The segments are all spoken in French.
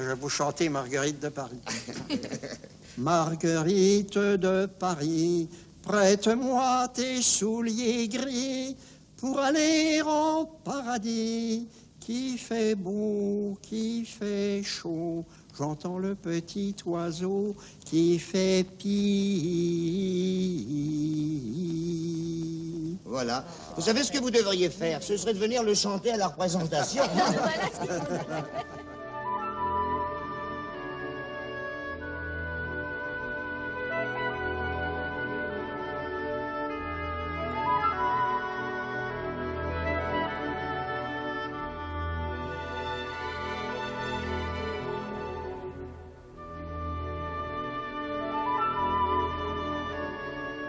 Je vais vous chanter Marguerite de Paris. Marguerite de Paris, prête-moi tes souliers gris pour aller en paradis. Qui fait beau, qui fait chaud, j'entends le petit oiseau qui fait pie. Voilà. Vous savez ce que vous devriez faire? Ce serait de venir le chanter à la représentation.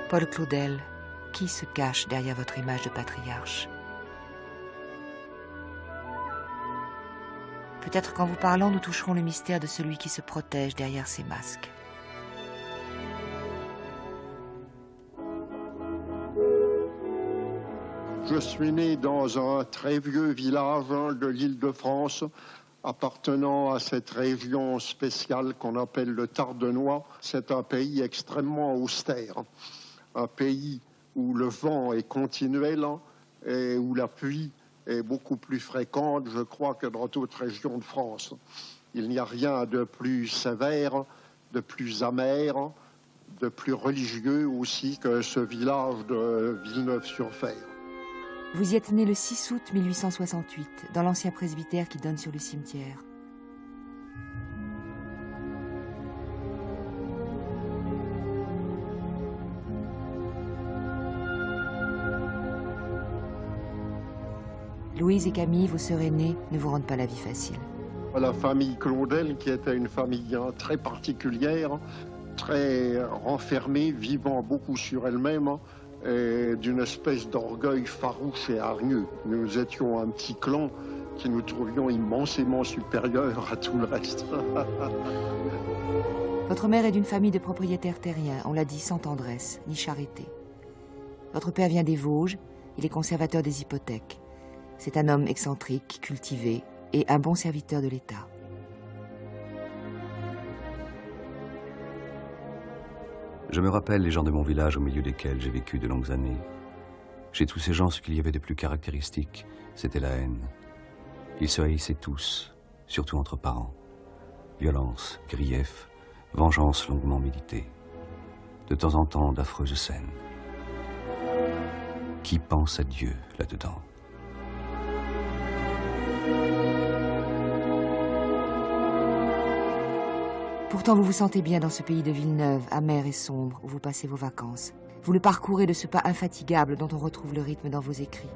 Paul Claudel, qui se cache derrière votre image de patriarche? Peut-être qu'en vous parlant, nous toucherons le mystère de celui qui se protège derrière ces masques. Je suis né dans un très vieux village de l'Île-de-France, appartenant à cette région spéciale qu'on appelle le Tardenois. C'est un pays extrêmement austère, un pays où le vent est continuel et où la pluie est beaucoup plus fréquente, je crois, que dans d'autres régions de France. Il n'y a rien de plus sévère, de plus amer, de plus religieux aussi que ce village de Villeneuve-sur-Fer. Vous y êtes né le 6 août 1868, dans l'ancien presbytère qui donne sur le cimetière. Louise et Camille, vos sœurs aînées, ne vous rendent pas la vie facile. La famille Claudel, qui était une famille très particulière, très renfermée, vivant beaucoup sur elle-même, et d'une espèce d'orgueil farouche et hargneux. Nous étions un petit clan qui nous trouvions immensément supérieurs à tout le reste. Votre mère est d'une famille de propriétaires terriens, on l'a dit, sans tendresse, ni charité. Votre père vient des Vosges, il est conservateur des hypothèques. C'est un homme excentrique, cultivé et un bon serviteur de l'État. Je me rappelle les gens de mon village au milieu desquels j'ai vécu de longues années. Chez tous ces gens, ce qu'il y avait de plus caractéristique, c'était la haine. Ils se haïssaient tous, surtout entre parents. Violence, grief, vengeance longuement méditée. De temps en temps, d'affreuses scènes. Qui pense à Dieu là-dedans? Pourtant, vous vous sentez bien dans ce pays de Villeneuve, amer et sombre, où vous passez vos vacances. Vous le parcourez de ce pas infatigable dont on retrouve le rythme dans vos écrits.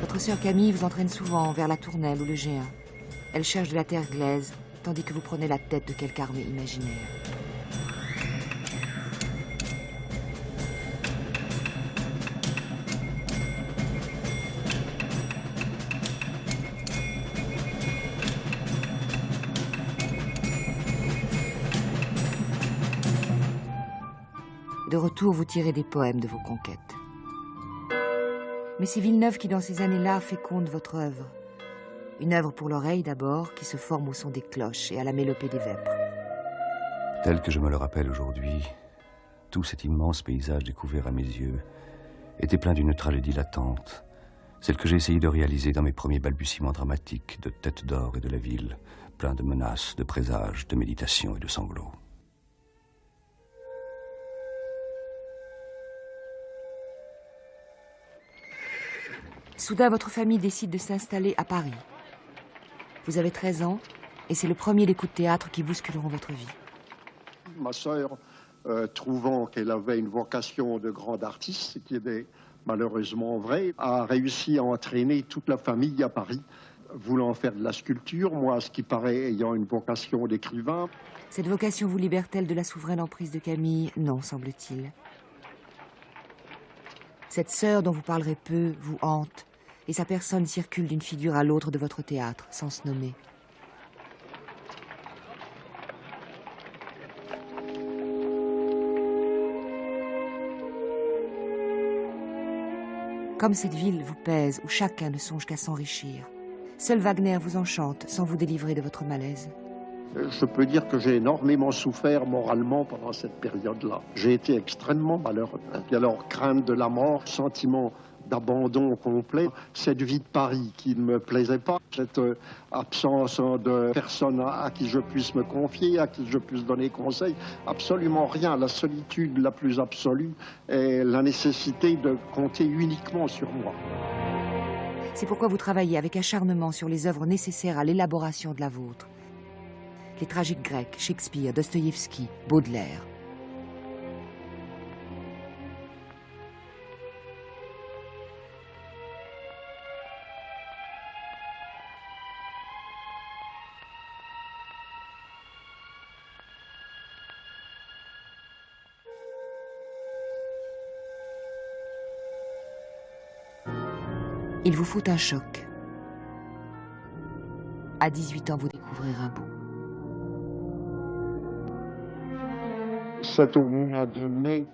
Votre sœur Camille vous entraîne souvent vers la Tournelle ou le Géant. Elle cherche de la terre glaise, tandis que vous prenez la tête de quelque armée imaginaire. De retour, vous tirez des poèmes de vos conquêtes. Mais c'est Villeneuve qui, dans ces années-là, féconde votre œuvre. Une œuvre pour l'oreille d'abord, qui se forme au son des cloches et à la mélopée des vêpres. Tel que je me le rappelle aujourd'hui, tout cet immense paysage découvert à mes yeux était plein d'une tragédie latente, celle que j'ai essayé de réaliser dans mes premiers balbutiements dramatiques de Tête d'or et de la ville, plein de menaces, de présages, de méditations et de sanglots. Soudain, votre famille décide de s'installer à Paris. Vous avez 13 ans, et c'est le premier des coups de théâtre qui bousculeront votre vie. Ma sœur, trouvant qu'elle avait une vocation de grande artiste, ce qui est malheureusement vrai, a réussi à entraîner toute la famille à Paris, voulant faire de la sculpture, moi, ce qui paraît, ayant une vocation d'écrivain. Cette vocation vous libère-t-elle de la souveraine emprise de Camille? Non, semble-t-il. Cette sœur dont vous parlerez peu vous hante, et sa personne circule d'une figure à l'autre de votre théâtre, sans se nommer. Comme cette ville vous pèse, où chacun ne songe qu'à s'enrichir. Seul Wagner vous enchante sans vous délivrer de votre malaise. Je peux dire que j'ai énormément souffert moralement pendant cette période-là. J'ai été extrêmement malheureux. Et alors, crainte de la mort, sentiment d'abandon complet, cette vie de Paris qui ne me plaisait pas, cette absence de personnes à qui je puisse me confier, à qui je puisse donner conseil, absolument rien. La solitude la plus absolue et la nécessité de compter uniquement sur moi. C'est pourquoi vous travaillez avec acharnement sur les œuvres nécessaires à l'élaboration de la vôtre. Les tragiques grecs, Shakespeare, Dostoïevski, Baudelaire. Il vous faut un choc. À 18 ans, vous découvrez Rimbaud. C'est au mois de mai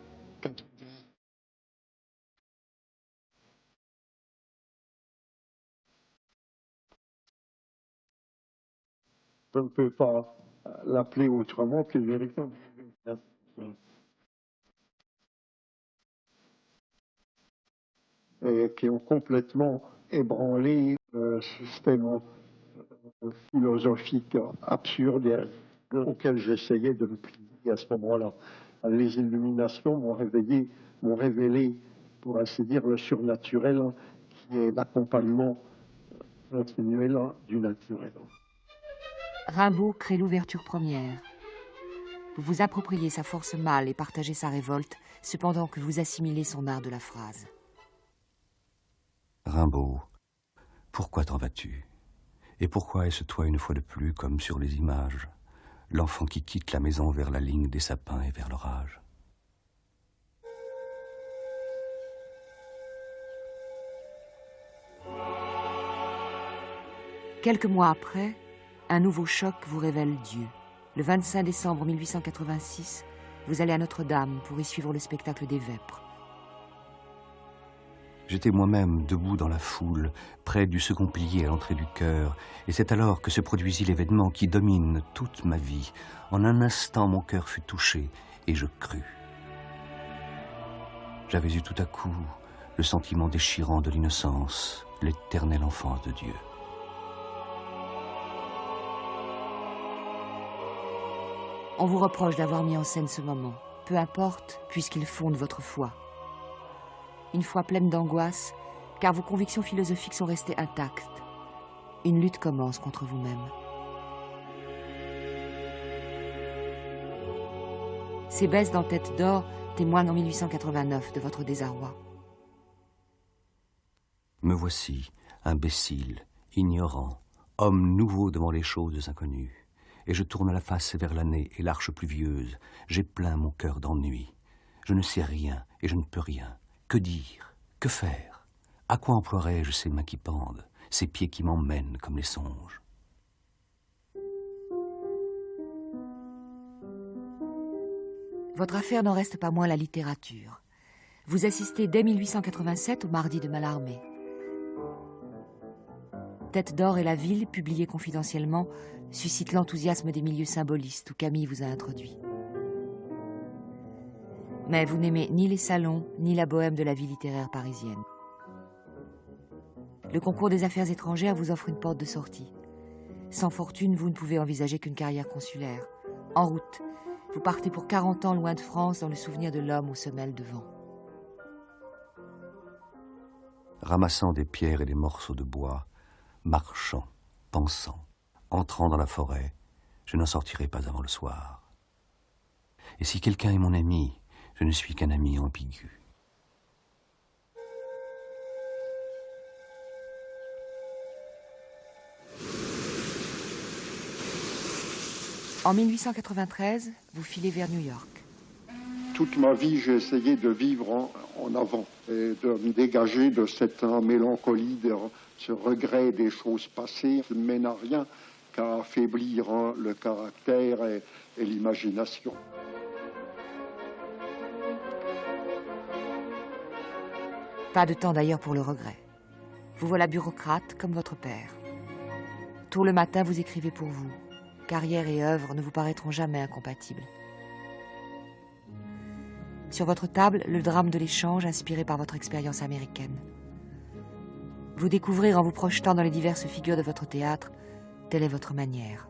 80. Je ne peux pas l'appeler autrement que véritable. Et qui ont complètement ébranlé le système philosophique absurde auquel j'essayais de me plier à ce moment-là. Les illuminations m'ont révélé, pour ainsi dire, le surnaturel qui est l'accompagnement continuel du naturel. Rimbaud crée l'ouverture première. Vous vous appropriez sa force mâle et partagez sa révolte, cependant que vous assimilez son art de la phrase. Rimbaud, pourquoi t'en vas-tu? Et pourquoi est-ce toi une fois de plus, comme sur les images, l'enfant qui quitte la maison vers la ligne des sapins et vers l'orage? Quelques mois après, un nouveau choc vous révèle Dieu. Le 25 décembre 1886, vous allez à Notre-Dame pour y suivre le spectacle des Vêpres. J'étais moi-même debout dans la foule, près du second pilier à l'entrée du chœur, et c'est alors que se produisit l'événement qui domine toute ma vie. En un instant, mon cœur fut touché, et je crus. J'avais eu tout à coup le sentiment déchirant de l'innocence, l'éternelle enfance de Dieu. On vous reproche d'avoir mis en scène ce moment. Peu importe, puisqu'il fonde votre foi. Une foi pleine d'angoisse, car vos convictions philosophiques sont restées intactes. Une lutte commence contre vous-même. Ces baisses dans Tête d'or témoignent en 1889 de votre désarroi. Me voici, imbécile, ignorant, homme nouveau devant les choses inconnues. Et je tourne la face vers l'année et l'arche pluvieuse. J'ai plein mon cœur d'ennui. Je ne sais rien et je ne peux rien. Que dire? Que faire? À quoi emploierai-je ces mains qui pendent, ces pieds qui m'emmènent comme les songes? Votre affaire n'en reste pas moins la littérature. Vous assistez dès 1887 au Mardi de Mallarmé. Tête d'or et la ville, publiée confidentiellement, suscite l'enthousiasme des milieux symbolistes où Camille vous a introduit. Mais vous n'aimez ni les salons, ni la bohème de la vie littéraire parisienne. Le concours des affaires étrangères vous offre une porte de sortie. Sans fortune, vous ne pouvez envisager qu'une carrière consulaire. En route, vous partez pour 40 ans loin de France dans le souvenir de l'homme aux semelles de vent. Ramassant des pierres et des morceaux de bois, marchant, pensant, entrant dans la forêt, je n'en sortirai pas avant le soir. Et si quelqu'un est mon ami, je ne suis qu'un ami ambigu. En 1893, vous filez vers New York. Toute ma vie, j'ai essayé de vivre en avant et de me dégager de cette mélancolie, de ce regret des choses passées qui ne mène à rien qu'à affaiblir le caractère et l'imagination. Pas de temps d'ailleurs pour le regret. Vous voilà bureaucrate comme votre père. Tôt le matin, vous écrivez pour vous. Carrière et œuvre ne vous paraîtront jamais incompatibles. Sur votre table, le drame de l'échange inspiré par votre expérience américaine. Vous découvrir en vous projetant dans les diverses figures de votre théâtre, telle est votre manière.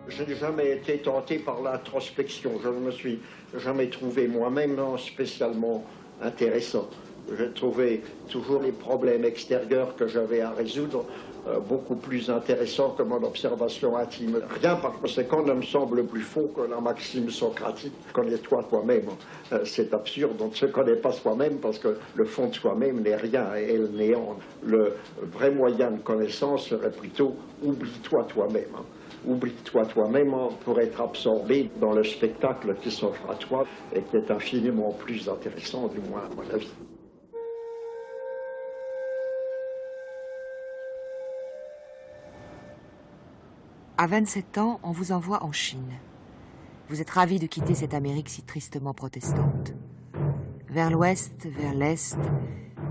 Je n'ai jamais été tenté par l'introspection. Je ne me suis jamais trouvé moi-même spécialement intéressant. J'ai trouvé toujours les problèmes extérieurs que j'avais à résoudre beaucoup plus intéressants que mon observation intime. Rien par conséquent ne me semble plus faux que la maxime socratique « connais-toi toi-même ». C'est absurde, on ne se connaît pas soi-même parce que le fond de soi-même n'est rien et le néant. Le vrai moyen de connaissance serait plutôt « oublie-toi toi-même ». Oublie-toi toi-même pour être absorbé dans le spectacle qui s'offre à toi et qui est infiniment plus intéressant, du moins à mon avis. À 27 ans, on vous envoie en Chine. Vous êtes ravi de quitter cette Amérique si tristement protestante. Vers l'ouest, vers l'est,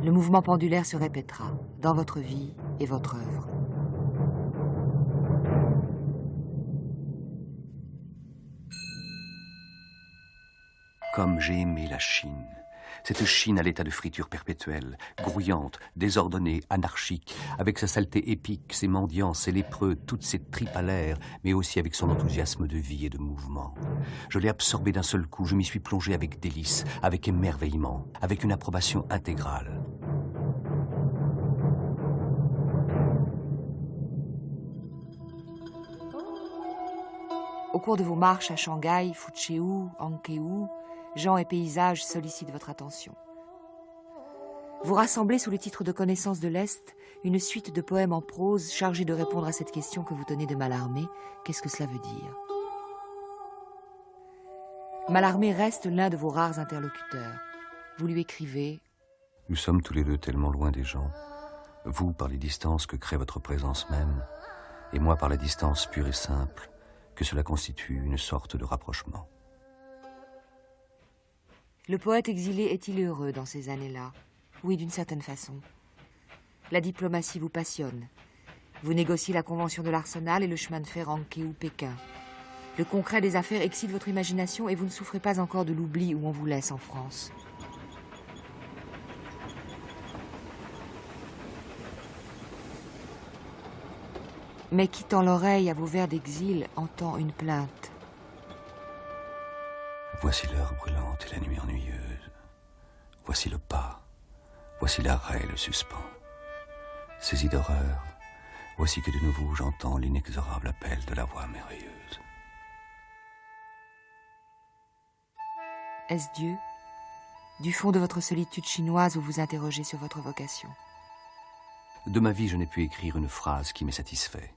le mouvement pendulaire se répétera dans votre vie et votre œuvre. Comme j'ai aimé la Chine. Cette Chine à l'état de friture perpétuelle, grouillante, désordonnée, anarchique, avec sa saleté épique, ses mendiants, ses lépreux, toutes ses tripes à l'air, mais aussi avec son enthousiasme de vie et de mouvement. Je l'ai absorbée d'un seul coup, je m'y suis plongé avec délice, avec émerveillement, avec une approbation intégrale. Au cours de vos marches à Shanghai, Fuchiu, Ankeou, gens et paysages sollicitent votre attention. Vous rassemblez sous le titre de Connaissance de l'Est une suite de poèmes en prose chargés de répondre à cette question que vous tenez de Mallarmé. Qu'est-ce que cela veut dire? Mallarmé reste l'un de vos rares interlocuteurs. Vous lui écrivez: Nous sommes tous les deux tellement loin des gens. Vous par les distances que crée votre présence même, et moi par la distance pure et simple, que cela constitue une sorte de rapprochement. Le poète exilé est-il heureux dans ces années-là? Oui, d'une certaine façon. La diplomatie vous passionne. Vous négociez la convention de l'Arsenal et le chemin de fer Ankeou-Pékin. Le concret des affaires excite votre imagination et vous ne souffrez pas encore de l'oubli où on vous laisse en France. Mais qui tend l'oreille à vos vers d'exil entend une plainte. Voici l'heure brûlante et la nuit ennuyeuse. Voici le pas. Voici l'arrêt et le suspens. Saisi d'horreur, voici que de nouveau j'entends l'inexorable appel de la voix merveilleuse. Est-ce Dieu? Du fond de votre solitude chinoise où vous interrogez sur votre vocation. De ma vie, je n'ai pu écrire une phrase qui m'ait satisfait.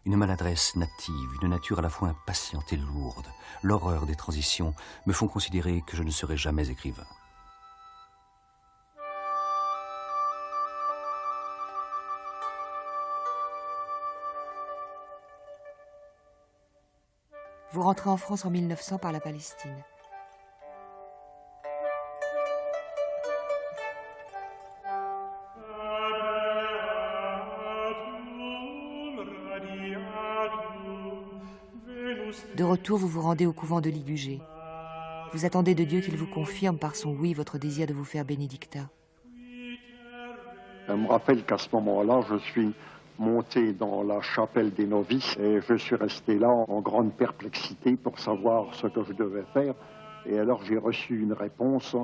Une maladresse native, une nature à la fois impatiente et lourde, l'horreur des transitions me font considérer que je ne serai jamais écrivain. Vous rentrez en France en 1900 par la Palestine. De retour, vous vous rendez au couvent de Ligugé. Vous attendez de Dieu qu'il vous confirme par son oui votre désir de vous faire bénédictin. Je me rappelle qu'à ce moment-là, je suis monté dans la chapelle des novices et je suis resté là en grande perplexité pour savoir ce que je devais faire. Et alors j'ai reçu une réponse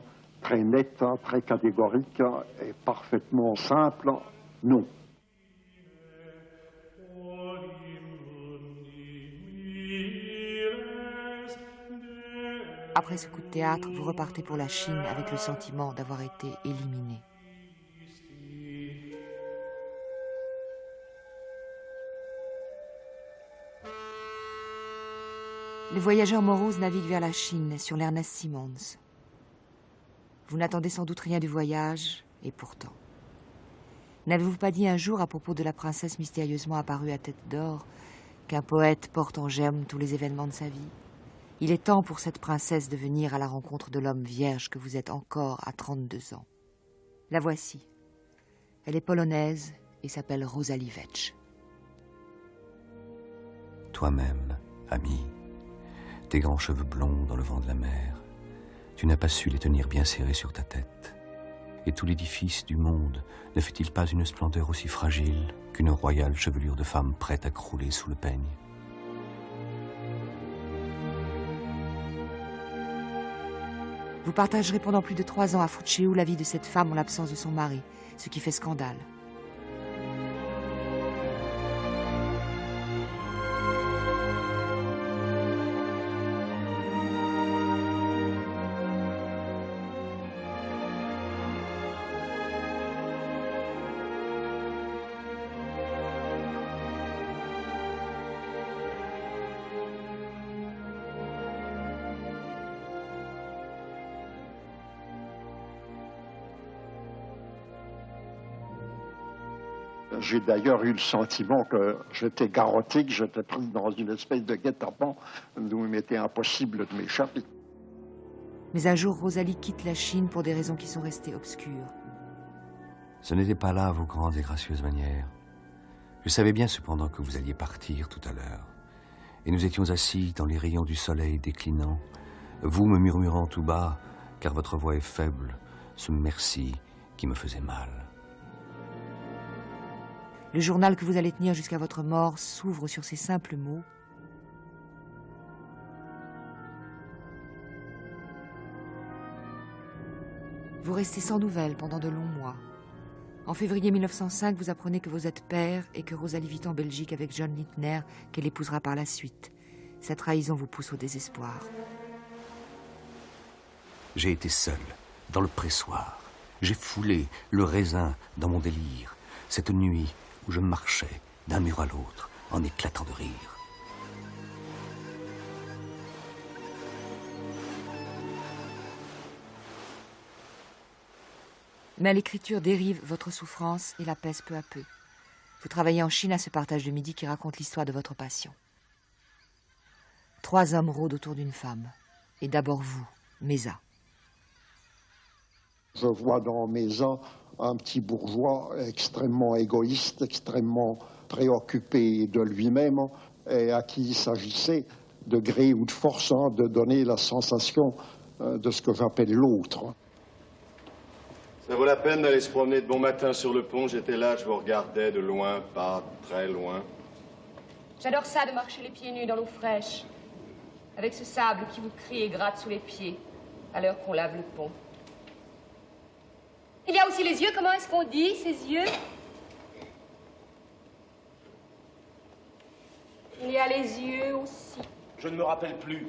très nette, très catégorique et parfaitement simple, non. Après ce coup de théâtre, vous repartez pour la Chine avec le sentiment d'avoir été éliminé. Le voyageur morose navigue vers la Chine sur l'Ernest Simmons. Vous n'attendez sans doute rien du voyage, et pourtant. N'avez-vous pas dit un jour à propos de la princesse mystérieusement apparue à tête d'or qu'un poète porte en germe tous les événements de sa vie? Il est temps pour cette princesse de venir à la rencontre de l'homme vierge que vous êtes encore à 32 ans. La voici. Elle est polonaise et s'appelle Rosalie Vetch. Toi-même, ami, tes grands cheveux blonds dans le vent de la mer, tu n'as pas su les tenir bien serrés sur ta tête. Et tout l'édifice du monde ne fait-il pas une splendeur aussi fragile qu'une royale chevelure de femme prête à crouler sous le peigne? Vous partagerez pendant plus de 3 ans à Fuceu la vie de cette femme en l'absence de son mari, ce qui fait scandale. J'ai d'ailleurs eu le sentiment que j'étais garrotté, que j'étais pris dans une espèce de guet-apens d'où il m'était impossible de m'échapper. Mais un jour, Rosalie quitte la Chine pour des raisons qui sont restées obscures. Ce n'était pas là vos grandes et gracieuses manières. Je savais bien cependant que vous alliez partir tout à l'heure. Et nous étions assis dans les rayons du soleil déclinant, vous me murmurant tout bas, car votre voix est faible, ce merci qui me faisait mal. Le journal que vous allez tenir jusqu'à votre mort s'ouvre sur ces simples mots. Vous restez sans nouvelles pendant de longs mois. En février 1905, vous apprenez que vous êtes père et que Rosalie vit en Belgique avec John Lintner, qu'elle épousera par la suite. Sa trahison vous pousse au désespoir. J'ai été seul, dans le pressoir. J'ai foulé le raisin dans mon délire. Cette nuit où je marchais d'un mur à l'autre en éclatant de rire. Mais à l'écriture dérive votre souffrance et l'apaise peu à peu. Vous travaillez en Chine à ce partage de midi qui raconte l'histoire de votre passion. 3 hommes rôdent autour d'une femme. Et d'abord vous, Mesa. Je vois dans Mesa un petit bourgeois extrêmement égoïste, extrêmement préoccupé de lui-même et à qui il s'agissait, de gré ou de force, de donner la sensation de ce que j'appelle l'autre. Ça vaut la peine d'aller se promener de bon matin sur le pont. J'étais là, je vous regardais de loin, pas très loin. J'adore ça de marcher les pieds nus dans l'eau fraîche, avec ce sable qui vous crie et gratte sous les pieds, à l'heure qu'on lave le pont. Il y a aussi les yeux, comment est-ce qu'on dit, ces yeux? Il y a les yeux aussi. Je ne me rappelle plus.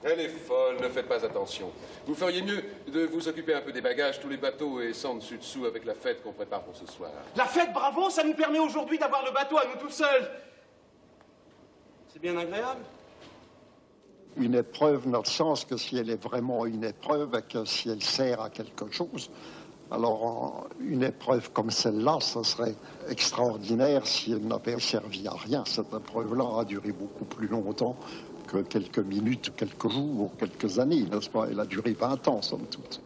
Elle est folle, ne faites pas attention. Vous feriez mieux de vous occuper un peu des bagages, tous les bateaux et sans dessus-dessous avec la fête qu'on prépare pour ce soir. La fête, bravo, ça nous permet aujourd'hui d'avoir le bateau à nous tout seuls. C'est bien agréable. Une épreuve n'a le sens que si elle est vraiment une épreuve et que si elle sert à quelque chose. Alors, une épreuve comme celle-là, ça serait extraordinaire si elle n'avait servi à rien. Cette épreuve-là a duré beaucoup plus longtemps que quelques minutes, quelques jours ou quelques années, n'est-ce pas? Elle a duré 20 ans, somme toute.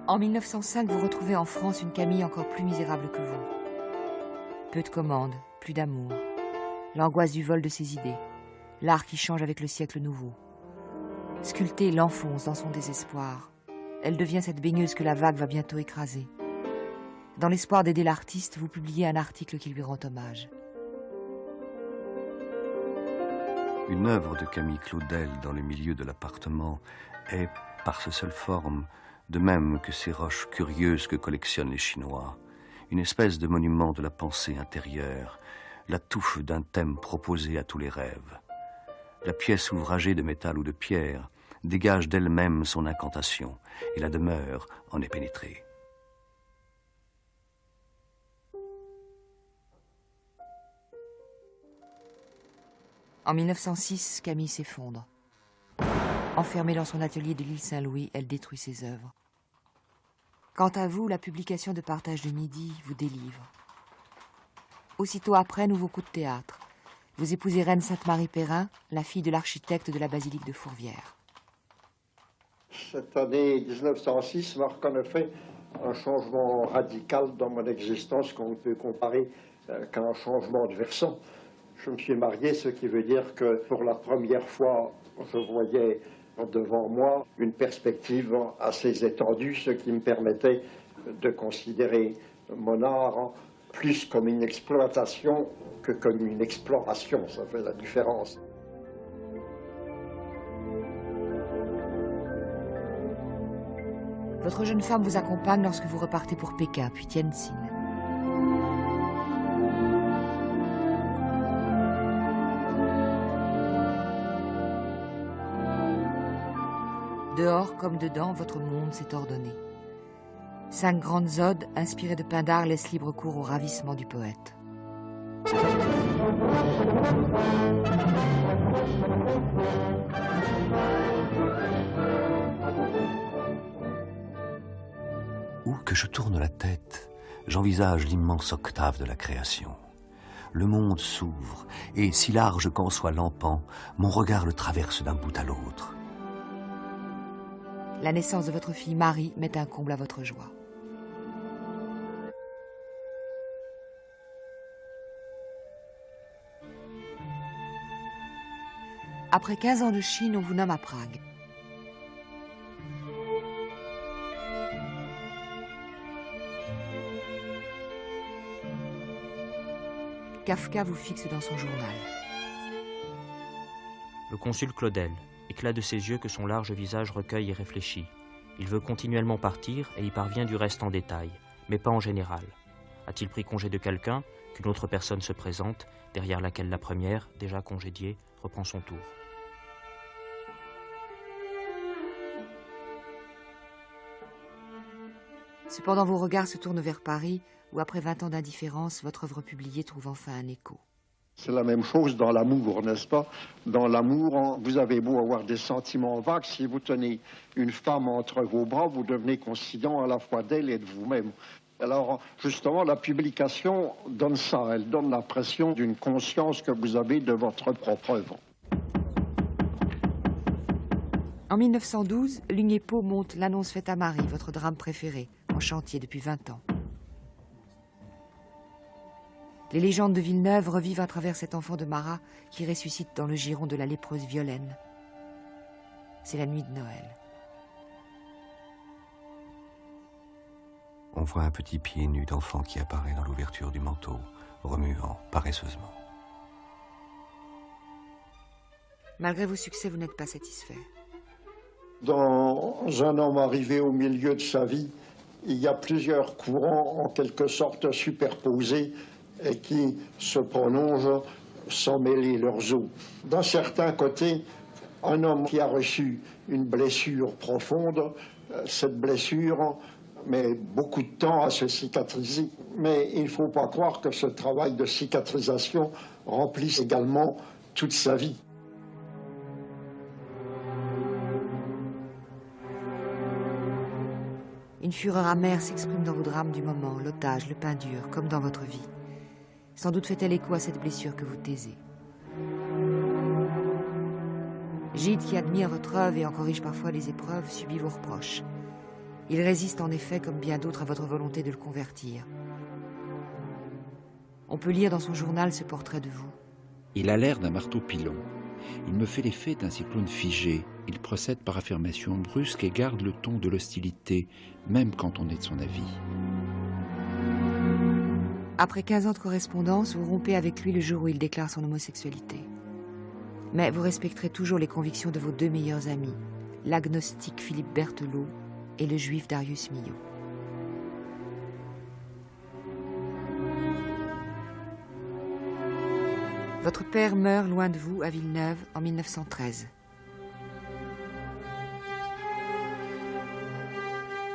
En 1905, vous retrouvez en France une Camille encore plus misérable que vous. Peu de commandes, plus d'amour. L'angoisse du vol de ses idées. L'art qui change avec le siècle nouveau. Sculptée l'enfonce dans son désespoir. Elle devient cette baigneuse que la vague va bientôt écraser. Dans l'espoir d'aider l'artiste, vous publiez un article qui lui rend hommage. Une œuvre de Camille Claudel dans le milieu de l'appartement est, par sa seule forme, de même que ces roches curieuses que collectionnent les Chinois, une espèce de monument de la pensée intérieure, la touffe d'un thème proposé à tous les rêves. La pièce ouvragée de métal ou de pierre dégage d'elle-même son incantation, et la demeure en est pénétrée. En 1906, Camille s'effondre. Enfermée dans son atelier de l'île Saint-Louis, elle détruit ses œuvres. Quant à vous, la publication de Partage de midi vous délivre. Aussitôt après, nouveau coup de théâtre. Vous épousez Reine Sainte-Marie-Perrin, la fille de l'architecte de la basilique de Fourvière. Cette année 1906 marque en effet un changement radical dans mon existence qu'on ne peut comparer qu'à un changement de versant. Je me suis marié, ce qui veut dire que pour la première fois, je voyais devant moi une perspective assez étendue, ce qui me permettait de considérer mon art plus comme une exploitation que comme une exploration. Ça fait la différence. Votre jeune femme vous accompagne lorsque vous repartez pour Pékin, puis Tientsin. Dehors comme dedans, votre monde s'est ordonné. 5 grandes odes inspirées de Pindare laissent libre cours au ravissement du poète. Où que je tourne la tête, j'envisage l'immense octave de la création. Le monde s'ouvre, et si large qu'en soit l'empan, mon regard le traverse d'un bout à l'autre. La naissance de votre fille Marie met un comble à votre joie. Après 15 ans de Chine, on vous nomme à Prague. Kafka vous fixe dans son journal. Le consul Claudel, éclat de ses yeux que son large visage recueille et réfléchit. Il veut continuellement partir et y parvient du reste en détail, mais pas en général. A-t-il pris congé de quelqu'un, qu'une autre personne se présente, derrière laquelle la première, déjà congédiée, reprend son tour. Cependant, vos regards se tournent vers Paris, où après 20 ans d'indifférence, votre œuvre publiée trouve enfin un écho. C'est la même chose dans l'amour, n'est-ce pas? Dans l'amour, vous avez beau avoir des sentiments vagues, si vous tenez une femme entre vos bras, vous devenez conscient à la fois d'elle et de vous-même. Alors, justement, la publication donne ça, elle donne l'impression d'une conscience que vous avez de votre propre œuvre. En 1912, Lugnepo monte L'Annonce faite à Marie, votre drame préféré, en chantier depuis 20 ans. Les légendes de Villeneuve revivent à travers cet enfant de Marat qui ressuscite dans le giron de la lépreuse Violaine. C'est la nuit de Noël. On voit un petit pied nu d'enfant qui apparaît dans l'ouverture du manteau, remuant paresseusement. Malgré vos succès, vous n'êtes pas satisfait. Dans un homme arrivé au milieu de sa vie, il y a plusieurs courants en quelque sorte superposés et qui se prolongent sans mêler leurs eaux. D'un certain côté, un homme qui a reçu une blessure profonde, cette blessure met beaucoup de temps à se cicatriser. Mais il ne faut pas croire que ce travail de cicatrisation remplisse également toute sa vie. Une fureur amère s'exprime dans vos drames du moment, l'otage, le pain dur, comme dans votre vie. Sans doute fait-elle écho à cette blessure que vous taisez. Gide, qui admire votre œuvre et en corrige parfois les épreuves, subit vos reproches. Il résiste en effet, comme bien d'autres, à votre volonté de le convertir. On peut lire dans son journal ce portrait de vous. Il a l'air d'un marteau-pilon. Il me fait l'effet d'un cyclone figé. Il procède par affirmation brusque et garde le ton de l'hostilité, même quand on est de son avis. Après 15 ans de correspondance, vous rompez avec lui le jour où il déclare son homosexualité. Mais vous respecterez toujours les convictions de vos 2 meilleurs amis, l'agnostique Philippe Berthelot et le juif Darius Milhaud. Votre père meurt loin de vous, à Villeneuve, en 1913.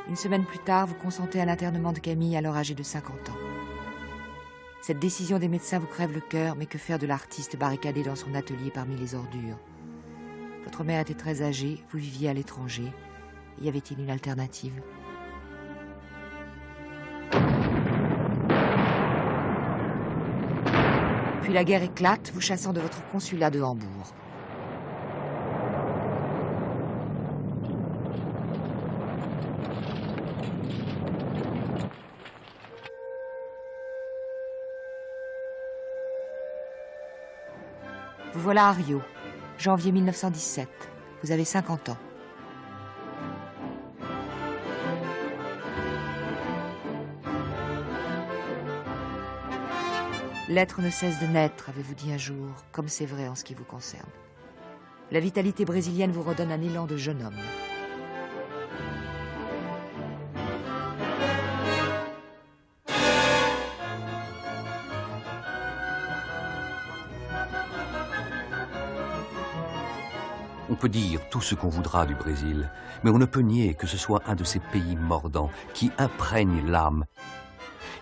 Une semaine plus tard, vous consentez à l'internement de Camille, alors âgée de 50 ans. Cette décision des médecins vous crève le cœur, mais que faire de l'artiste barricadé dans son atelier parmi les ordures? Votre mère était très âgée, vous viviez à l'étranger. Y avait-il une alternative? Puis Puis la guerre éclate, vous chassant de votre consulat de Hambourg. Vous voilà à Rio, janvier 1917. Vous avez 50 ans. L'être ne cesse de naître, avez-vous dit un jour, comme c'est vrai en ce qui vous concerne. La vitalité brésilienne vous redonne un élan de jeune homme. On peut dire tout ce qu'on voudra du Brésil, mais on ne peut nier que ce soit un de ces pays mordants qui imprègnent l'âme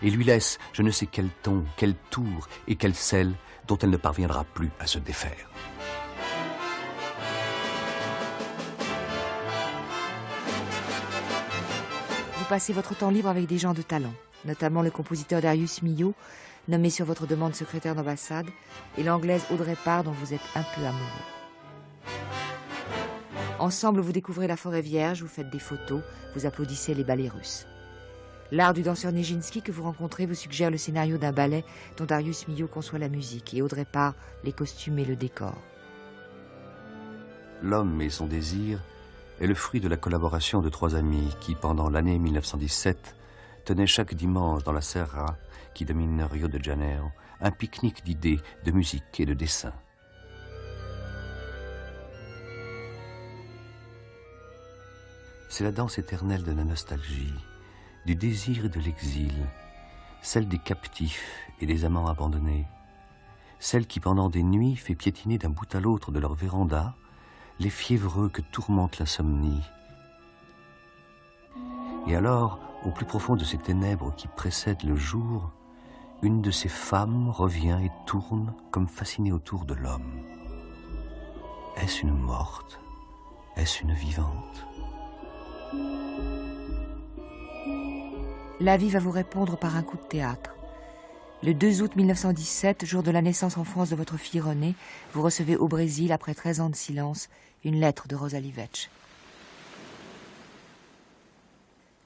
et lui laisse je ne sais quel ton, quel tour et quel sel dont elle ne parviendra plus à se défaire. Vous passez votre temps libre avec des gens de talent, notamment le compositeur Darius Milhaud, nommé sur votre demande secrétaire d'ambassade, et l'anglaise Audrey Parr, dont vous êtes un peu amoureux. Ensemble, vous découvrez la forêt vierge, vous faites des photos, vous applaudissez les ballets russes. L'art du danseur Nijinsky que vous rencontrez vous suggère le scénario d'un ballet dont Darius Milhaud conçoit la musique et Audrey Parr les costumes et le décor. L'homme et son désir est le fruit de la collaboration de 3 amis qui, pendant l'année 1917, tenaient chaque dimanche dans la Serra, qui domine Rio de Janeiro, un pique-nique d'idées, de musique et de dessin. C'est la danse éternelle de la nostalgie, du désir et de l'exil, celle des captifs et des amants abandonnés, celle qui pendant des nuits fait piétiner d'un bout à l'autre de leur véranda les fiévreux que tourmente l'insomnie. Et alors, au plus profond de ces ténèbres qui précèdent le jour, une de ces femmes revient et tourne comme fascinée autour de l'homme. Est-ce une morte? Est-ce une vivante? La vie va vous répondre par un coup de théâtre. Le 2 août 1917, jour de la naissance en France de votre fille Renée, vous recevez au Brésil, après 13 ans de silence, une lettre de Rosalie Vetch.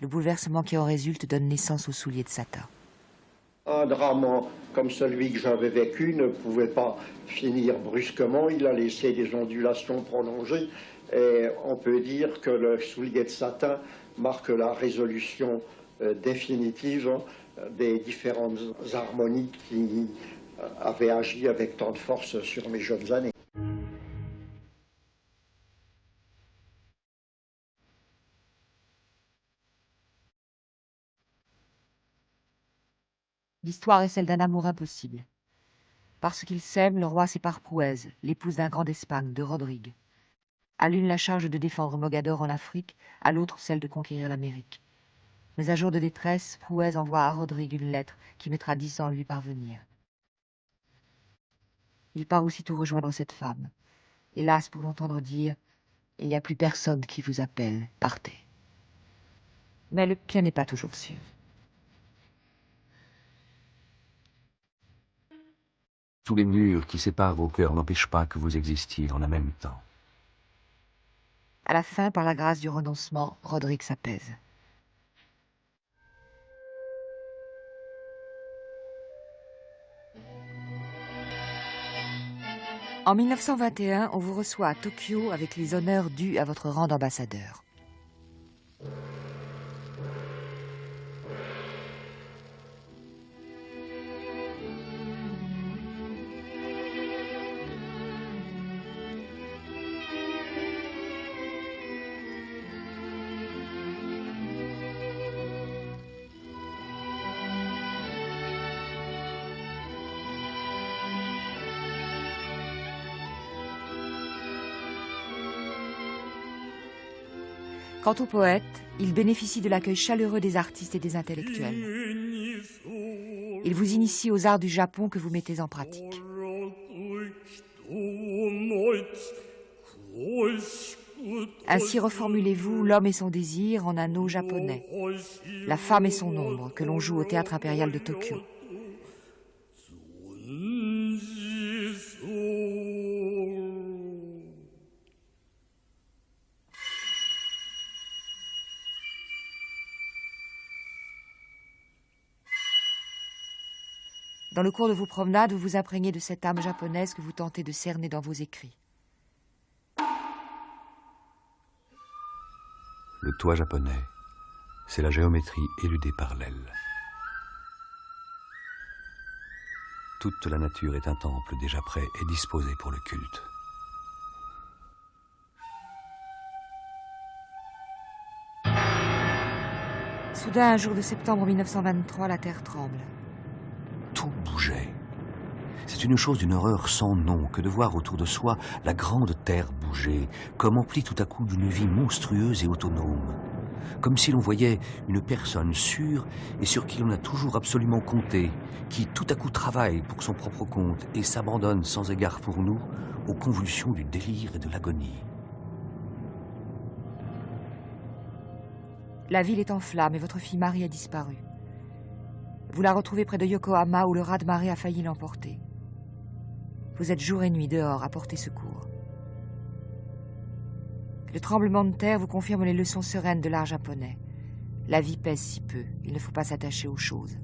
Le bouleversement qui en résulte donne naissance aux souliers de Sata. Un drame comme celui que j'avais vécu ne pouvait pas finir brusquement. Il a laissé des ondulations prolongées. Et on peut dire que le soulier de satin marque la résolution définitive des différentes harmonies qui avaient agi avec tant de force sur mes jeunes années. L'histoire est celle d'un amour impossible. Parce qu'ils s'aiment, le roi sépare Prouaise, l'épouse d'un grand d'Espagne, de Rodrigue. À l'une la charge de défendre Mogador en Afrique, à l'autre celle de conquérir l'Amérique. Mais à jour de détresse, Prouaise envoie à Rodrigue une lettre qui mettra 10 ans à lui parvenir. Il part aussitôt rejoindre cette femme. Hélas, pour l'entendre dire « Il n'y a plus personne qui vous appelle, partez ». Mais le pire n'est pas toujours sûr. Tous les murs qui séparent vos cœurs n'empêchent pas que vous existiez en un même temps. À la fin, par la grâce du renoncement, Rodrigue s'apaise. En 1921, on vous reçoit à Tokyo avec les honneurs dus à votre rang d'ambassadeur. Quant au poète, il bénéficie de l'accueil chaleureux des artistes et des intellectuels. Il vous initie aux arts du Japon que vous mettez en pratique. Ainsi reformulez-vous l'homme et son désir en un eau japonais, la femme et son ombre que l'on joue au théâtre impérial de Tokyo. Dans le cours de vos promenades, vous vous imprégnez de cette âme japonaise que vous tentez de cerner dans vos écrits. Le toit japonais, c'est la géométrie éludée par l'aile. Toute la nature est un temple déjà prêt et disposé pour le culte. Soudain, un jour de septembre 1923, la terre tremble. Tout bougeait. C'est une chose d'une horreur sans nom que de voir autour de soi la grande terre bouger, comme emplie tout à coup d'une vie monstrueuse et autonome. Comme si l'on voyait une personne sûre et sur qui l'on a toujours absolument compté, qui tout à coup travaille pour son propre compte et s'abandonne sans égard pour nous aux convulsions du délire et de l'agonie. La ville est en flammes et votre fille Marie a disparu. Vous la retrouvez près de Yokohama où le raz-de-marée a failli l'emporter. Vous êtes jour et nuit dehors à porter secours. Le tremblement de terre vous confirme les leçons sereines de l'art japonais. La vie pèse si peu, il ne faut pas s'attacher aux choses.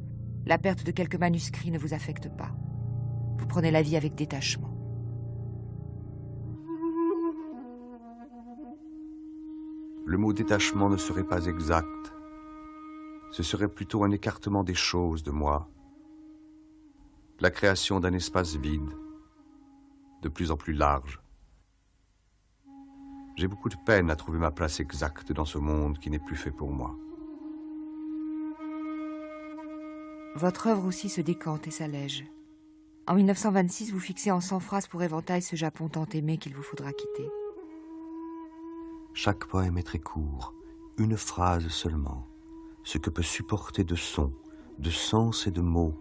La perte de quelques manuscrits ne vous affecte pas. Vous prenez la vie avec détachement. Le mot détachement ne serait pas exact. Ce serait plutôt un écartement des choses de moi. La création d'un espace vide, de plus en plus large. J'ai beaucoup de peine à trouver ma place exacte dans ce monde qui n'est plus fait pour moi. Votre œuvre aussi se décante et s'allège. En 1926, vous fixez en 100 phrases pour éventail ce Japon tant aimé qu'il vous faudra quitter. Chaque poème est très court, une phrase seulement. Ce que peut supporter de sons, de sens et de mots,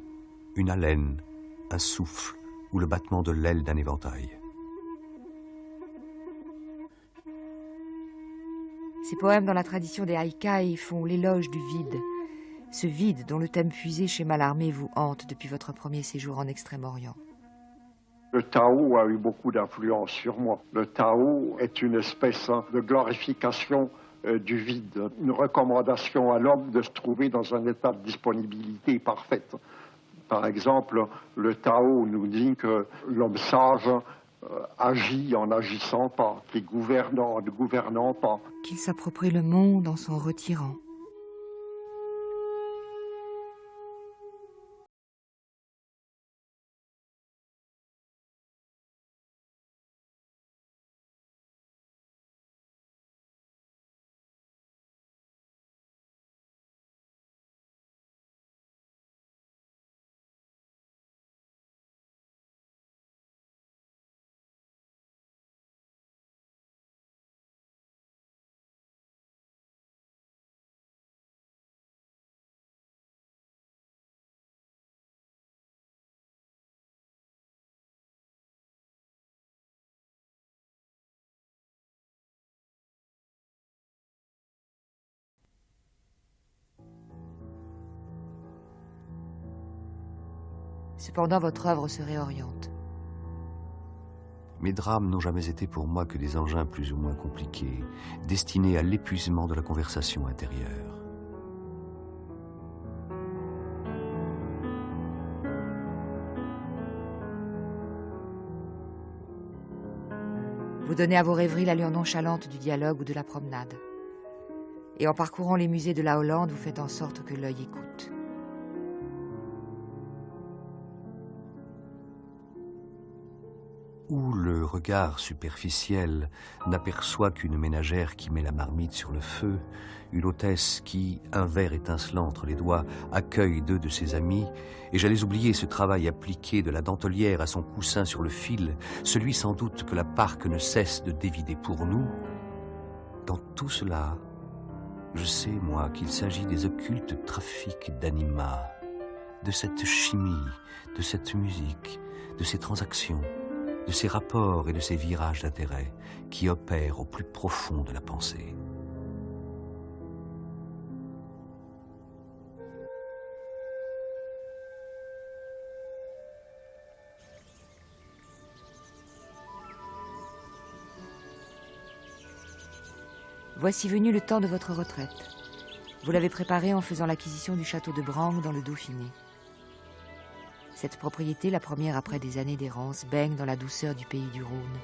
une haleine, un souffle ou le battement de l'aile d'un éventail. Ces poèmes dans la tradition des haïkai font l'éloge du vide. Ce vide dont le thème puisé chez Mallarmé vous hante depuis votre premier séjour en Extrême-Orient. Le Tao a eu beaucoup d'influence sur moi. Le Tao est une espèce de glorification du vide, une recommandation à l'homme de se trouver dans un état de disponibilité parfaite. Par exemple, le Tao nous dit que l'homme sage agit en n'agissant pas, qui gouverne en ne gouvernant pas. Qu'il s'approprie le monde en s'en retirant. Cependant, votre œuvre se réoriente. Mes drames n'ont jamais été pour moi que des engins plus ou moins compliqués, destinés à l'épuisement de la conversation intérieure. Vous donnez à vos rêveries l'allure nonchalante du dialogue ou de la promenade. Et en parcourant les musées de la Hollande, vous faites en sorte que l'œil écoute. Où le regard superficiel n'aperçoit qu'une ménagère qui met la marmite sur le feu, une hôtesse qui, un verre étincelant entre les doigts, accueille deux de ses amis, et j'allais oublier ce travail appliqué de la dentelière à son coussin sur le fil, celui sans doute que la parque ne cesse de dévider pour nous. Dans tout cela, je sais, moi, qu'il s'agit des occultes trafics d'anima, de cette chimie, de cette musique, de ces transactions, de ces rapports et de ces virages d'intérêt qui opèrent au plus profond de la pensée. Voici venu le temps de votre retraite. Vous l'avez préparé en faisant l'acquisition du château de Brangue dans le Dauphiné. Cette propriété, la première après des années d'errance, baigne dans la douceur du pays du Rhône.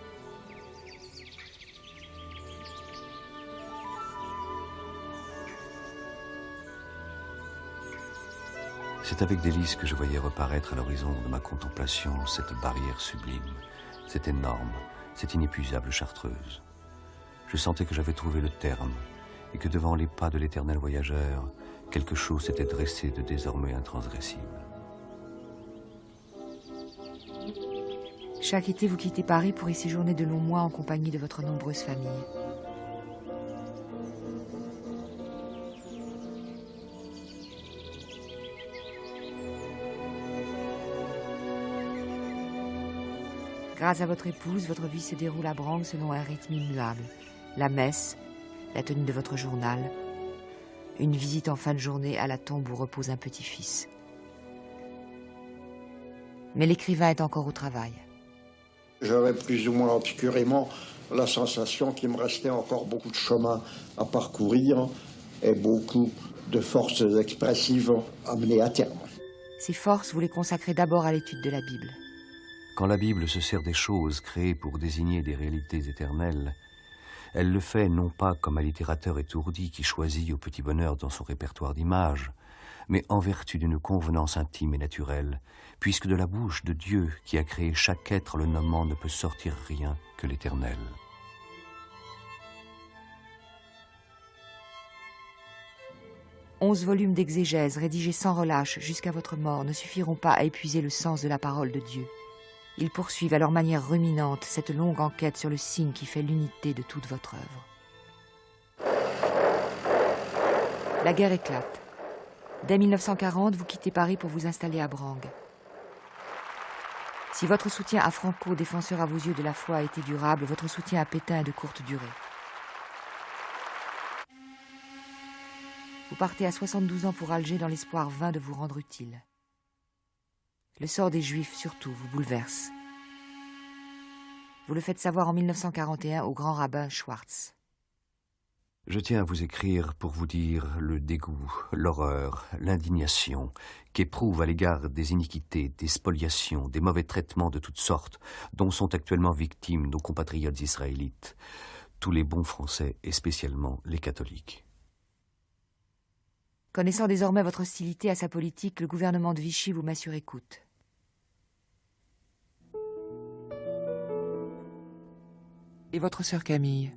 C'est avec délice que je voyais reparaître à l'horizon de ma contemplation cette barrière sublime, cette énorme, cette inépuisable chartreuse. Je sentais que j'avais trouvé le terme et que devant les pas de l'éternel voyageur, quelque chose s'était dressé de désormais intransgressible. Chaque été, vous quittez Paris pour y séjourner de longs mois en compagnie de votre nombreuse famille. Grâce à votre épouse, votre vie se déroule à Brangue selon un rythme immuable. La messe, la tenue de votre journal, une visite en fin de journée à la tombe où repose un petit-fils. Mais l'écrivain est encore au travail. J'avais plus ou moins obscurément la sensation qu'il me restait encore beaucoup de chemin à parcourir et beaucoup de forces expressives à mener à terme. Ces forces, vous les consacrez d'abord à l'étude de la Bible. Quand la Bible se sert des choses créées pour désigner des réalités éternelles, elle le fait non pas comme un littérateur étourdi qui choisit au petit bonheur dans son répertoire d'images, mais en vertu d'une convenance intime et naturelle, puisque de la bouche de Dieu qui a créé chaque être le nommant ne peut sortir rien que l'éternel. « 11 volumes d'exégèse rédigés sans relâche jusqu'à votre mort ne suffiront pas à épuiser le sens de la parole de Dieu. Ils poursuivent à leur manière ruminante cette longue enquête sur le signe qui fait l'unité de toute votre œuvre. La guerre éclate. Dès 1940, vous quittez Paris pour vous installer à Brangue. Si votre soutien à Franco, défenseur à vos yeux de la foi, a été durable, votre soutien à Pétain est de courte durée. Vous partez à 72 ans pour Alger dans l'espoir vain de vous rendre utile. Le sort des Juifs, surtout, vous bouleverse. Vous le faites savoir en 1941 au grand rabbin Schwartz. Je tiens à vous écrire pour vous dire le dégoût, l'horreur, l'indignation qu'éprouve à l'égard des iniquités, des spoliations, des mauvais traitements de toutes sortes dont sont actuellement victimes nos compatriotes israélites, tous les bons Français et spécialement les catholiques. Connaissant désormais votre hostilité à sa politique, le gouvernement de Vichy vous met sur écoute. Et votre sœur Camille,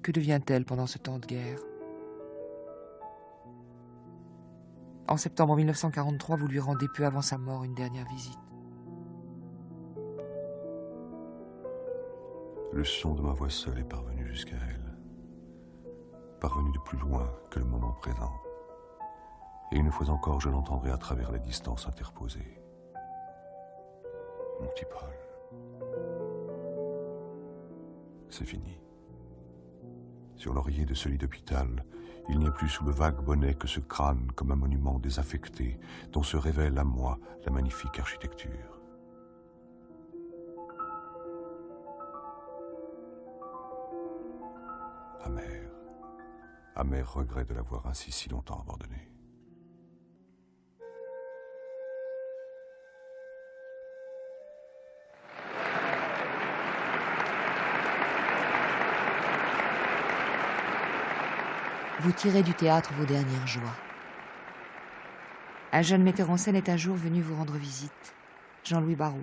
que devient-elle pendant ce temps de guerre? En septembre 1943, vous lui rendez peu avant sa mort une dernière visite. Le son de ma voix seule est parvenu jusqu'à elle, parvenu de plus loin que le moment présent. Et une fois encore, je l'entendrai à travers les distances interposées. Mon petit Paul, c'est fini. Sur l'oreiller de ce lit d'hôpital, il n'y a plus sous le vague bonnet que ce crâne comme un monument désaffecté dont se révèle à moi la magnifique architecture. Amer regret de l'avoir ainsi si longtemps abandonné. Vous tirez du théâtre vos dernières joies. Un jeune metteur en scène est un jour venu vous rendre visite, Jean-Louis Barrault.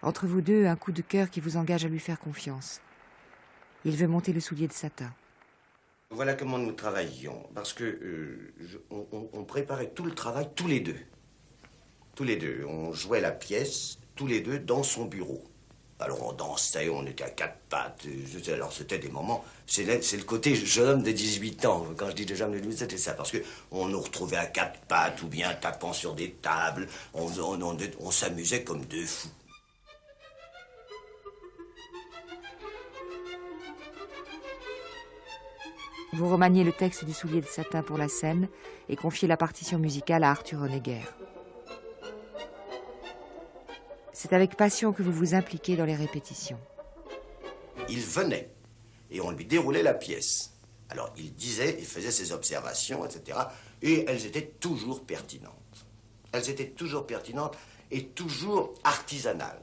Entre vous deux, un coup de cœur qui vous engage à lui faire confiance. Il veut monter le soulier de satin. Voilà comment nous travaillions, parce que on préparait tout le travail tous les deux. Tous les deux. On jouait la pièce, tous les deux, dans son bureau. Alors on dansait, on était à quatre pattes. Alors c'était des moments... C'est le côté jeune homme de 18 ans. Quand je dis jeune homme de 18 ans, c'était ça. Parce qu'on nous retrouvait à quatre pattes ou bien tapant sur des tables. On s'amusait comme deux fous. Vous remaniez le texte du soulier de satin pour la scène et confiez la partition musicale à Arthur Honegger. C'est avec passion que vous vous impliquez dans les répétitions. Il venait et on lui déroulait la pièce. Alors il disait, il faisait ses observations, etc. Et elles étaient toujours pertinentes. Elles étaient toujours pertinentes et toujours artisanales.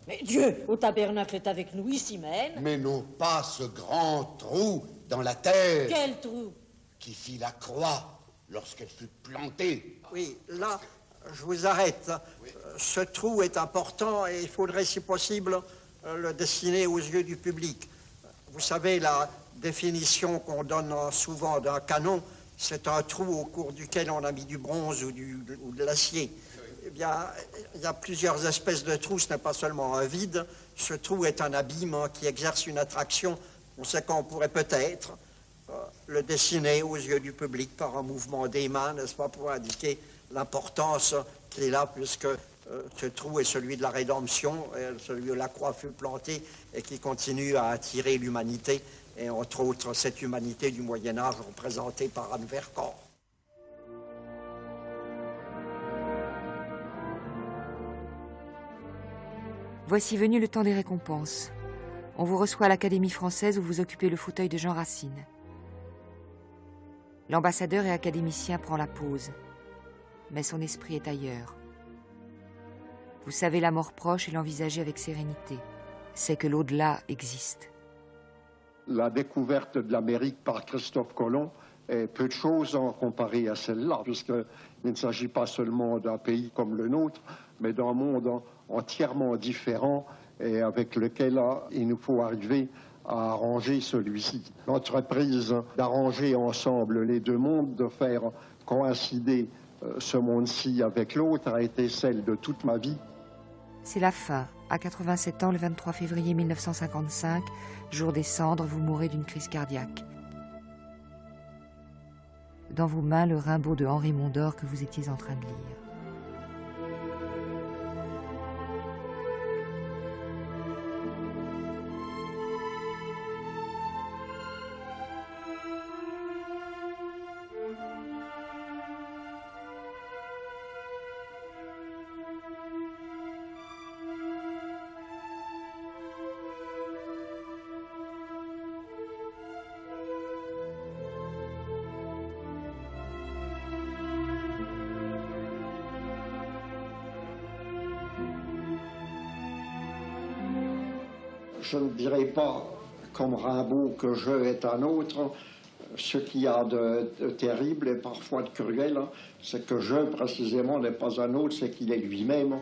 Mais Dieu, au tabernacle est avec nous ici même. Mais non pas ce grand trou dans la terre. Quel trou? Qui fit la croix lorsqu'elle fut plantée. Oui, là, je vous arrête. Oui. Ce trou est important et il faudrait, si possible, le dessiner aux yeux du public. Vous savez, la définition qu'on donne souvent d'un canon, c'est un trou au cours duquel on a mis du bronze ou de l'acier. Eh bien, il y a plusieurs espèces de trous, ce n'est pas seulement un vide. Ce trou est un abîme qui exerce une attraction. On sait qu'on pourrait peut-être le dessiner aux yeux du public par un mouvement des mains, n'est-ce pas, pour indiquer l'importance qu'il est là, puisque ce trou est celui de la rédemption, celui où la croix fut plantée et qui continue à attirer l'humanité, et entre autres cette humanité du Moyen-Âge représentée par Anne Vercors. Voici venu le temps des récompenses. On vous reçoit à l'Académie française où vous occupez le fauteuil de Jean Racine. L'ambassadeur et académicien prend la pause, mais son esprit est ailleurs. Vous savez la mort proche et l'envisager avec sérénité. C'est que l'au-delà existe. La découverte de l'Amérique par Christophe Colomb est peu de choses en comparé à celle-là, puisqu'il ne s'agit pas seulement d'un pays comme le nôtre, mais d'un monde entièrement différent et avec lequel il nous faut arriver à arranger celui-ci. L'entreprise d'arranger ensemble les deux mondes, de faire coïncider ce monde-ci avec l'autre, a été celle de toute ma vie. C'est la fin. À 87 ans, le 23 février 1955, jour des cendres, vous mourrez d'une crise cardiaque. Dans vos mains, le Rimbaud de Henri Mondor que vous étiez en train de lire. Je ne dirais pas, comme Rimbaud, que je est un autre. Ce qu'il y a de terrible et parfois de cruel, c'est que je, précisément, n'est pas un autre, c'est qu'il est lui-même.